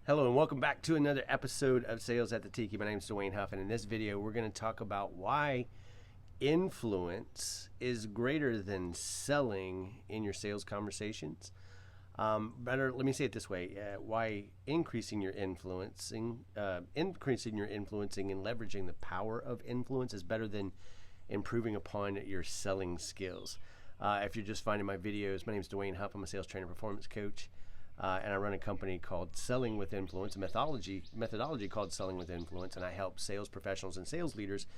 Hello and welcome back to another episode of Sales at the Tiki. My name is Dwayne Huff, and in this video we're going to talk about why influence is greater than selling in your sales conversations. Let me say it this way: why increasing your influencing and leveraging the power of influence is better than improving upon your selling skills. If you're just finding my videos, my name is Dwayne Huff. I'm a sales trainer, performance coach. And I run a company called Selling with Influence, a methodology called Selling with Influence, and I help sales professionals and sales leaders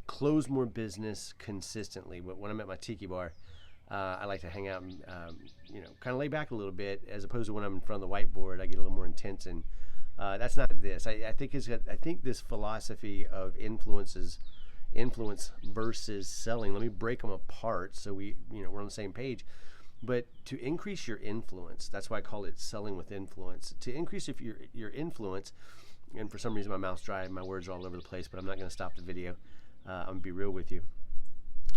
close more business consistently. But when I'm at my tiki bar, I like to hang out and kind of lay back a little bit, as opposed to when I'm in front of the whiteboard. I get a little more intense, and that's not this. I think this philosophy of influence versus selling. Let me break them apart so we're on the same page. But to increase your influence, that's why I call it selling with influence. To increase your influence, and for some reason my mouth's dry and my words are all over the place, but I'm not going to stop the video. I'm going to be real with you.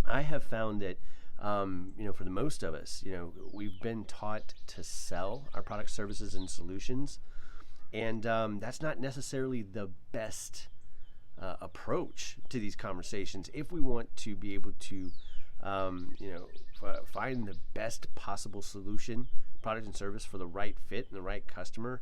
I have found that, for the most of us, we've been taught to sell our products, services, and solutions. And that's not necessarily the best approach to these conversations if we want to be able to find the best possible solution, product and service for the right fit and the right customer.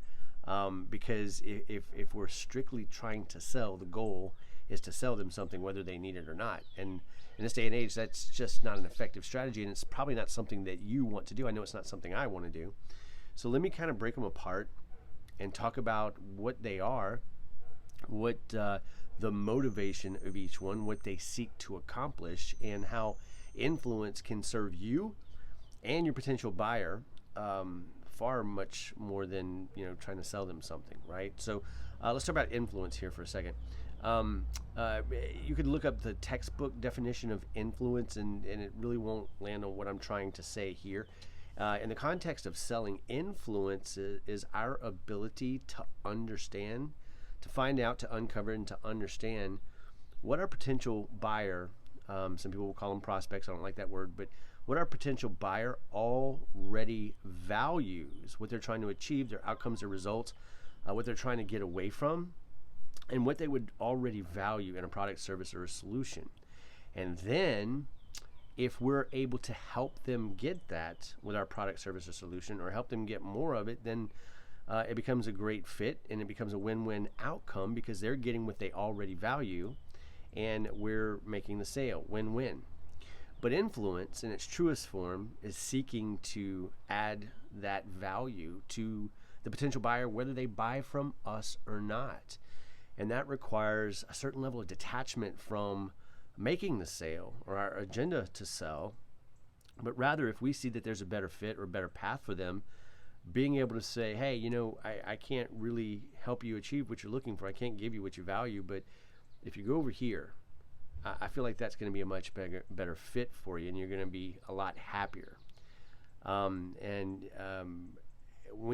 Because if we're strictly trying to sell, the goal is to sell them something whether they need it or not. And in this day and age, that's just not an effective strategy, and it's probably not something that you want to do. I know it's not something I want to do. So let me kind of break them apart and talk about what they are, what the motivation of each one, what they seek to accomplish, and how influence can serve you and your potential buyer far much more than trying to sell them something, right? So let's talk about influence here for a second. You could look up the textbook definition of influence, and it really won't land on what I'm trying to say here. In the context of selling, influence is our ability to understand, to find out, to uncover, and to understand what our potential buyer, some people will call them prospects, I don't like that word, but what our potential buyer already values, what they're trying to achieve, their outcomes, their results, what they're trying to get away from, and what they would already value in a product, service, or a solution. And then if we're able to help them get that with our product, service, or solution, or help them get more of it, then it becomes a great fit, and it becomes a win-win outcome because they're getting what they already value and we're making the sale. Win-win. But influence in its truest form is seeking to add that value to the potential buyer, whether they buy from us or not. And that requires a certain level of detachment from making the sale or our agenda to sell, but rather, if we see that there's a better fit or a better path for them, being able to say, hey, I can't really help you achieve what you're looking for. I can't give you what you value, but if you go over here, I feel like that's going to be a much better fit for you, and you're going to be a lot happier. When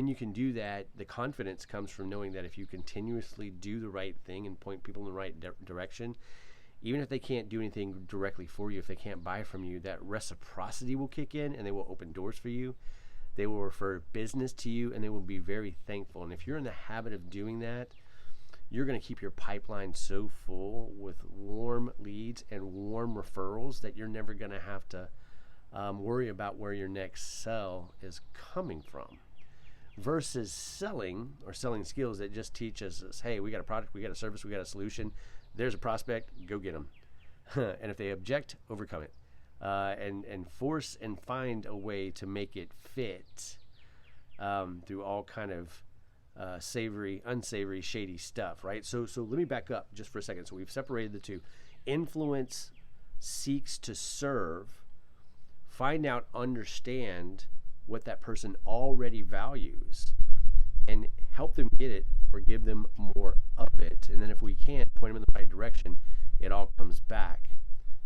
you can do that, the confidence comes from knowing that if you continuously do the right thing and point people in the right direction, even if they can't do anything directly for you, if they can't buy from you, that reciprocity will kick in, and they will open doors for you. They will refer business to you, and they will be very thankful. And if you're in the habit of doing that, you're going to keep your pipeline so full with warm leads and warm referrals that you're never going to have to worry about where your next sell is coming from. Versus selling or selling skills that just teaches us, hey, we got a product, we got a service, we got a solution. There's a prospect, go get them. And if they object, overcome it. And force and find a way to make it fit through all kind of savory, unsavory, shady stuff, right? So let me back up just for a second. So we've separated the two. Influence seeks to serve, find out, understand what that person already values, and help them get it or give them more of it. And then if we can't, point them in the right direction, it all comes back.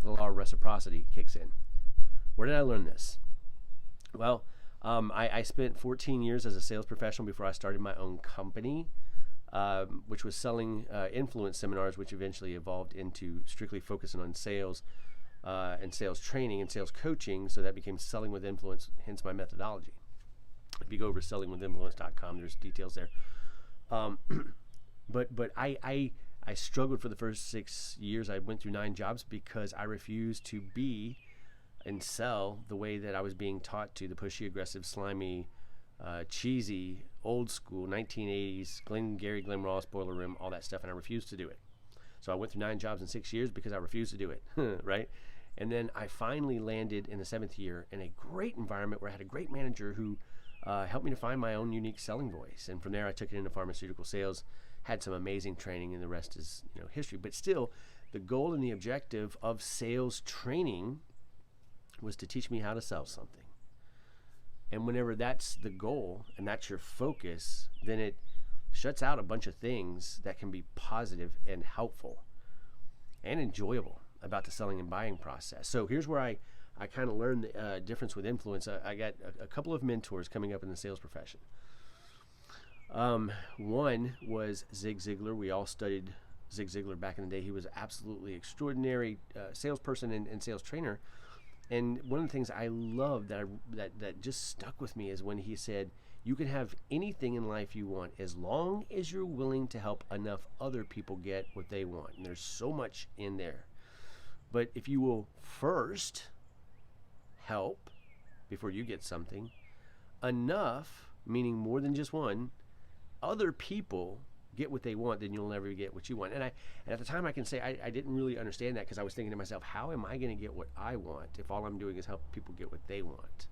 The law of reciprocity kicks in. Where did I learn this? Well, I spent 14 years as a sales professional before I started my own company, which was selling influence seminars, which eventually evolved into strictly focusing on sales and sales training and sales coaching. So that became Selling with Influence, hence my methodology. If you go over to sellingwithinfluence.com, there's details there. Um, but I struggled for the first 6 years. I went through 9 jobs because I refused to be and sell the way that I was being taught to, the pushy, aggressive, slimy, cheesy, old school, 1980s, Glenn Ross, Boiler Room, all that stuff, and I refused to do it. So I went through 9 jobs in 6 years because I refused to do it, right? And then I finally landed in the 7th year in a great environment where I had a great manager who helped me to find my own unique selling voice. And from there, I took it into pharmaceutical sales, had some amazing training, and the rest is history. But still, the goal and the objective of sales training was to teach me how to sell something. And whenever that's the goal and that's your focus, then it shuts out a bunch of things that can be positive and helpful and enjoyable about the selling and buying process. So here's where I kind of learned the difference with influence. I got a couple of mentors coming up in the sales profession. One was Zig Ziglar. We all studied Zig Ziglar back in the day. He was absolutely extraordinary salesperson and sales trainer. And one of the things I love that just stuck with me is when he said, you can have anything in life you want as long as you're willing to help enough other people get what they want. And there's so much in there. But if you will first help before you get something, enough, meaning more than just one, other people get what they want, then you'll never get what you want. And at the time I can say I didn't really understand that, because I was thinking to myself, how am I going to get what I want if all I'm doing is help people get what they want?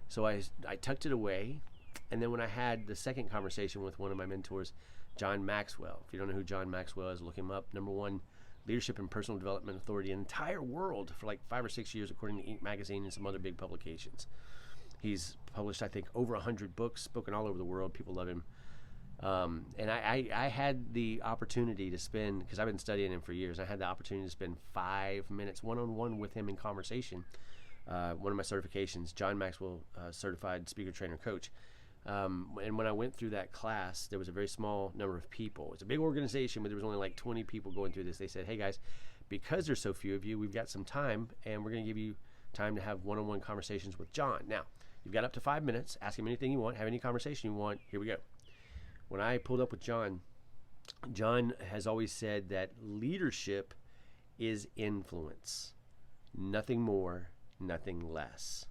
So I tucked it away. And then when I had the second conversation with one of my mentors, John Maxwell, if you don't know who John Maxwell is, look him up. #1 leadership and personal development authority in the entire world for like 5 or 6 years, according to Inc. magazine and some other big publications. He's published, I think, over 100 books, spoken all over the world. People love him. And I had the opportunity to spend, because I've been studying him for years, I had the opportunity to spend 5 minutes one-on-one with him in conversation. One of my certifications, John Maxwell Certified Speaker Trainer Coach. And when I went through that class, there was a very small number of people. It's a big organization, but there was only like 20 people going through this. They said, hey guys, because there's so few of you, we've got some time, and we're going to give you time to have one-on-one conversations with John. Now, you've got up to 5 minutes. Ask him anything you want. Have any conversation you want. Here we go. When I pulled up with John, John has always said that leadership is influence. Nothing more, nothing less.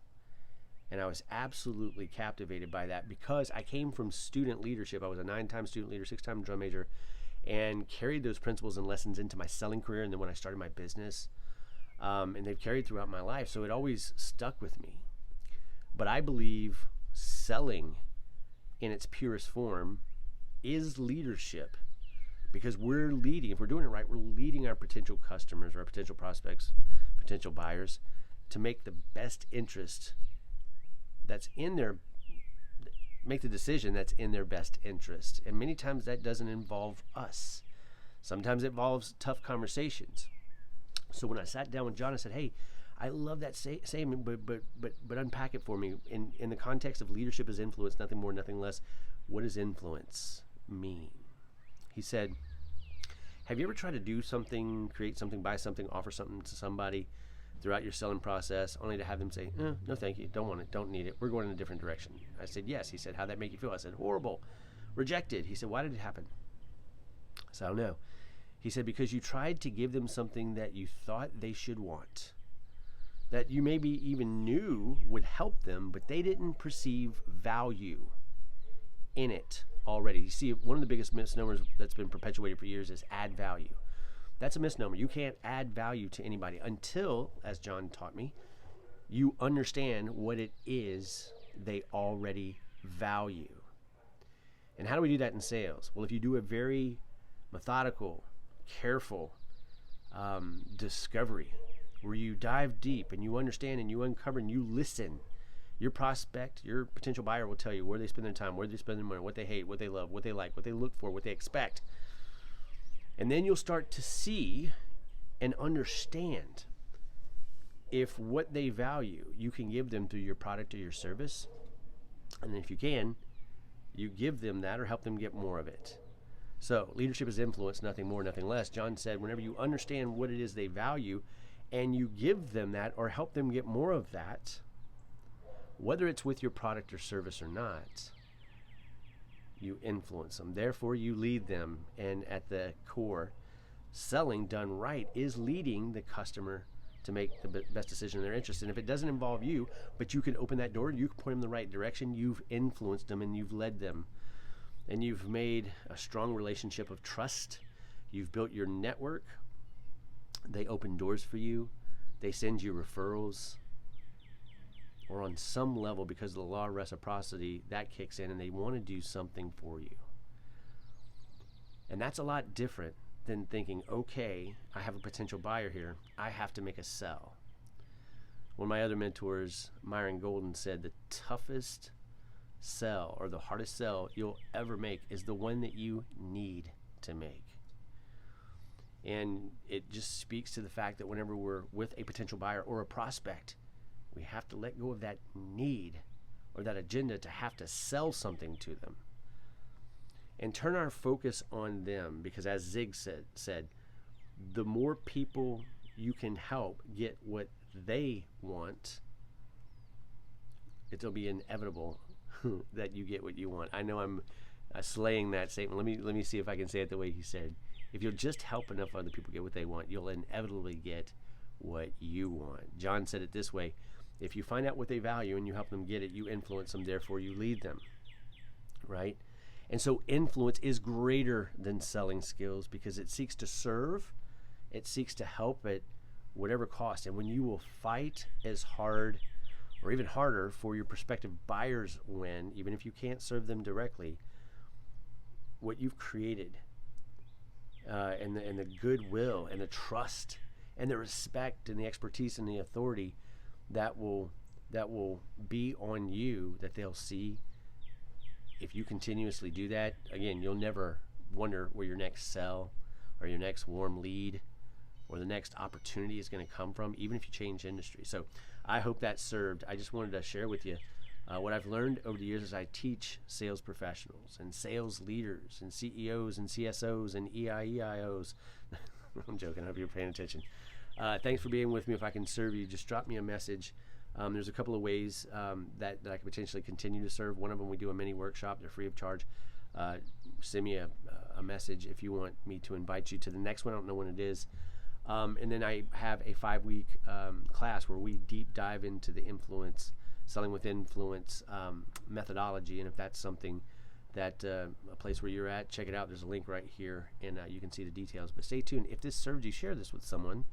And I was absolutely captivated by that, because I came from student leadership. I was a 9-time student leader, 6-time drum major, and carried those principles and lessons into my selling career and then when I started my business. And they've carried throughout my life, so it always stuck with me. But I believe selling in its purest form is leadership, because we're leading, if we're doing it right, we're leading our potential customers, or our potential prospects, potential buyers, to make the best interest that's in their, make the decision that's in their best interest. And many times that doesn't involve us. Sometimes it involves tough conversations. So when I sat down with John, I said, hey, I love that saying, but unpack it for me. In the context of leadership is influence, nothing more, nothing less. What does influence mean? He said, have you ever tried to do something, create something, buy something, offer something to somebody throughout your selling process, only to have them say, no thank you, don't want it, don't need it, we're going in a different direction? I said, yes. He said, how'd that make you feel? I said, horrible, rejected. He said, why did it happen? I said, I don't know. He said, because you tried to give them something that you thought they should want, that you maybe even knew would help them, but they didn't perceive value in it already. You see, one of the biggest misnomers that's been perpetuated for years is add value. That's a misnomer. You can't add value to anybody until, as John taught me, you understand what it is they already value. And how do we do that in sales? Well, if you do a very methodical, careful discovery, where you dive deep and you understand and you uncover and you listen, your prospect, your potential buyer will tell you where they spend their time, where they spend their money, what they hate, what they love, what they like, what they look for, what they expect. And then you'll start to see and understand if what they value you can give them through your product or your service. And if you can, you give them that or help them get more of it. So leadership is influence, nothing more, nothing less. John said, whenever you understand what it is they value and you give them that or help them get more of that, whether it's with your product or service or not, you influence them. Therefore, you lead them. And at the core, selling done right is leading the customer to make the best decision in their interest. And if it doesn't involve you, but you can open that door, you can point them in the right direction, you've influenced them and you've led them. And you've made a strong relationship of trust. You've built your network. They open doors for you. They send you referrals. Or on some level, because of the law of reciprocity, that kicks in and they want to do something for you. And that's a lot different than thinking, okay, I have a potential buyer here. I have to make a sell. One of my other mentors, Myron Golden, said the toughest sell or the hardest sell you'll ever make is the one that you need to make. And it just speaks to the fact that whenever we're with a potential buyer or a prospect, we have to let go of that need or that agenda to have to sell something to them and turn our focus on them, because as Zig said, the more people you can help get what they want, it'll be inevitable that you get what you want. I know I'm slaying that statement. Let me see if I can say it the way he said. If you'll just help enough other people get what they want, you'll inevitably get what you want. John said it this way: if you find out what they value and you help them get it, you influence them, therefore you lead them, right? And so influence is greater than selling skills because it seeks to serve, it seeks to help at whatever cost. And when you will fight as hard or even harder for your prospective buyers win, even if you can't serve them directly, what you've created and the goodwill and the trust and the respect and the expertise and the authority that will be on you, that they'll see. If you continuously do that, again, you'll never wonder where your next sell or your next warm lead or the next opportunity is going to come from, even if you change industry. So I hope that served. I just wanted to share with you what I've learned over the years as I teach sales professionals and sales leaders and CEOs and CSOs and EIEIOs. I'm joking. I hope you're paying attention. Thanks for being with me. If I can serve you, just drop me a message. There's a couple of ways that I could potentially continue to serve. One of them, we do a mini workshop. They're free of charge. Send me a message if you want me to invite you to the next one. I don't know when it is. And then I have a 5-week class where we deep dive into the selling with influence methodology. And if that's something that a place where you're at, check it out. There's a link right here, and you can see the details. But stay tuned. If this served you, share this with someone.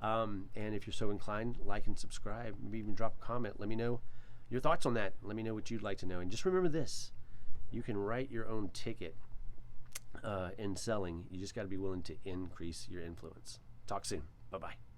And if you're so inclined, like and subscribe. Maybe even drop a comment. Let me know your thoughts on that. Let me know what you'd like to know. And just remember this: you can write your own ticket in selling. You just got to be willing to increase your influence. Talk soon. Bye-bye.